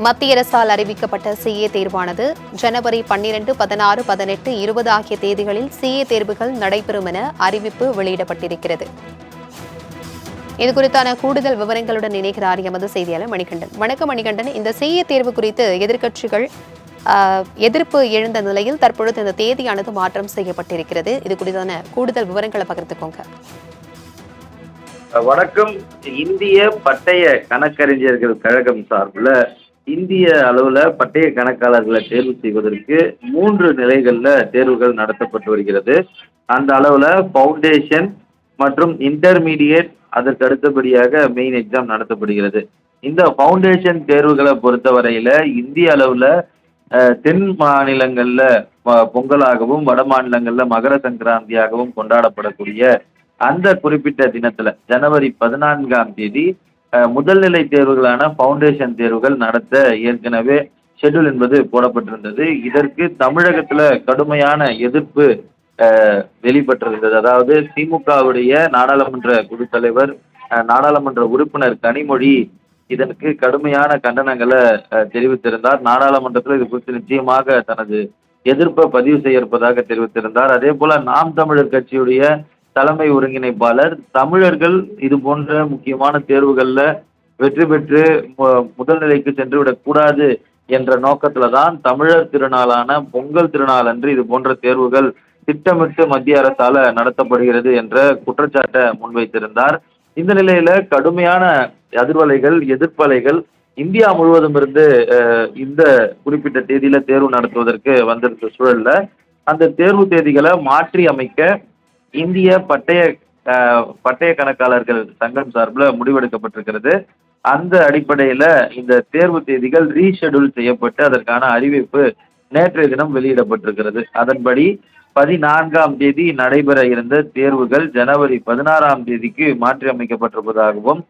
மத்திய அரசால் அறிவிக்கப்பட்ட சிஏ தேர்வானது ஜனவரி 12, 16, 18, 20 ஆகிய தேதிகளில் சிஏ தேர்வுகள் நடைபெறும் என அறிவிப்பு வெளியிடப்பட்டிருக்கிறது. இதுகுறித்தான கூடுதல் விவரங்களுடன் இணைகிறார் எமது செய்தியாளர் மணிகண்டன். வணக்கம் மணிகண்டன். இந்த சிஏ தேர்வு குறித்து எதிர்க்கட்சிகள் எதிர்ப்பு எழுந்த நிலையில் தற்பொழுது இந்த தேதியானது மாற்றம் செய்யப்பட்டிருக்கிறது. இது குறித்தான கூடுதல் விவரங்களை பகிர்ந்துக்கோங்க. வணக்கம். இந்திய பட்டய கணக்கறிஞர்கள் கழகம் சார்பில் இந்திய அளவுல பட்டய கணக்காளர்களை தேர்வு செய்வதற்கு 3 நிலைகள்ல தேர்வுகள் நடத்தப்பட்டு வருகிறது. அந்த அளவுல ஃபவுண்டேஷன் மற்றும் இன்டர்மீடியேட், அதற்கு அடுத்தபடியாக மெயின் எக்ஸாம் நடத்தப்படுகிறது. இந்த ஃபவுண்டேஷன் தேர்வுகளை பொறுத்தவரையில இந்திய அளவுல தென் மாநிலங்கள்ல பொங்கலாகவும் வட மாநிலங்கள்ல மகர சங்கராந்தியாகவும் கொண்டாடப்படக்கூடிய அந்த குறிப்பிட்ட தினத்துல ஜனவரி 14ஆம் தேதி முதல் நிலை தேர்வுகளான ஃபவுண்டேஷன் தேர்வுகள் நடத்த ஏற்கனவே ஷெட்யூல் என்பது போடப்பட்டிருந்தது. இதற்கு தமிழகத்துல கடுமையான எதிர்ப்பு வெளிப்பட்டிருந்தது. அதாவது திமுகவுடைய நாடாளுமன்ற குழு தலைவர், நாடாளுமன்ற உறுப்பினர் கனிமொழி இதற்கு கடுமையான கண்டனங்களை தெரிவித்திருந்தார். நாடாளுமன்றத்தில் இது குறித்து நிச்சயமாக தனது எதிர்ப்பை பதிவு செய்ய இருப்பதாக தெரிவித்திருந்தார். அதே போல நாம் தமிழர் கட்சியுடைய தலைமை ஒருங்கிணைப்பாளர் தமிழர்கள் இது போன்ற முக்கியமான தேர்வுகள்ல வெற்றி பெற்று முதல் நிலைக்கு சென்று விடக்கூடாது என்ற நோக்கத்துல தான் தமிழர் திருநாளான பொங்கல் திருநாள் அன்று இது போன்ற தேர்வுகள் திட்டமிட்டு மத்திய அரசால நடத்தப்படுகிறது என்ற குற்றச்சாட்டை முன்வைத்திருந்தார். இந்த நிலையில கடுமையான அதிர்வலைகள், எதிர்ப்பலைகள் இந்தியா முழுவதும் இருந்து இந்த குறிப்பிட்ட தேதியில தேர்வு நடத்துவதற்கு வந்திருந்த சூழல்ல அந்த தேர்வு தேதிகளை மாற்றி அமைக்க இந்திய பட்டய கணக்காளர்கள் சங்கம் சார்பில் முடிவெடுக்கப்பட்டிருக்கிறது. அந்த அடிப்படையில் இந்த தேர்வு தேதிகள் ரீஷெடியூல் செய்யப்பட்டு அதற்கான அறிவிப்பு நேற்றைய தினம் வெளியிடப்பட்டிருக்கிறது. அதன்படி 14ஆம் தேதி நடைபெற இருந்த தேர்வுகள் ஜனவரி 16ஆம் தேதிக்கு மாற்றி அமைக்கப்பட்டிருப்பதாகவும்,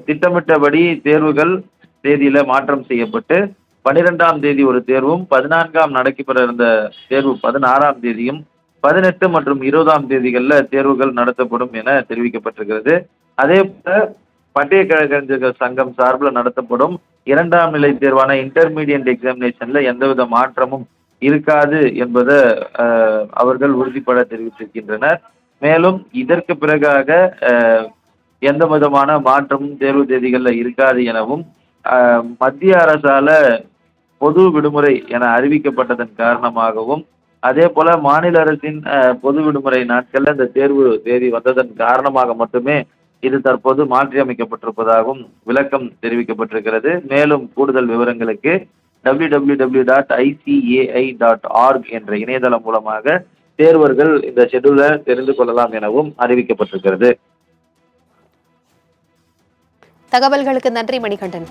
திட்டமிட்டபடி தேர்வுகள் தேதியில மாற்றம் செய்யப்பட்டு 12ஆம் தேதி ஒரு தேர்வும் 14ஆம் நடைபெற இருந்த தேர்வு 16ஆம் தேதியும் 18 மற்றும் 20ஆம் தேதிகளில் தேர்வுகள் நடத்தப்படும் என தெரிவிக்கப்பட்டிருக்கிறது. அதே போல பட்டய கணக்கறிஞர்கள் சங்கம் சார்பில் நடத்தப்படும் 2ஆம் நிலை தேர்வான இன்டர்மீடியட் எக்ஸாமினேஷன்ல எந்தவித மாற்றமும் இருக்காது என்பதை அவர்கள் உறுதிப்பட தெரிவித்திருக்கின்றனர். மேலும் இதற்கு பிறகாக எந்த விதமான மாற்றமும் தேர்வு தேதிகளில் இருக்காது எனவும், மத்திய அரசால பொது விடுமுறை என அறிவிக்கப்பட்டதன் காரணமாகவும், அதே போல மாநில அரசின் பொது விடுமுறை நாட்கள்ல இந்த தேர்வு தேதி வந்ததன் காரணமாக மட்டுமே இது தற்போது மாற்றி அமைக்கப்பட்டிருப்பதாகவும் விளக்கம் தெரிவிக்கப்பட்டிருக்கிறது. மேலும் கூடுதல் விவரங்களுக்கு www.icai.org என்ற இணையதளம் மூலமாக தேர்வர்கள் இந்த ஷெட்யூலை தெரிந்து கொள்ளலாம் எனவும் அறிவிக்கப்பட்டிருக்கிறது. தகவல்களுக்கு நன்றி மணிகண்டன்.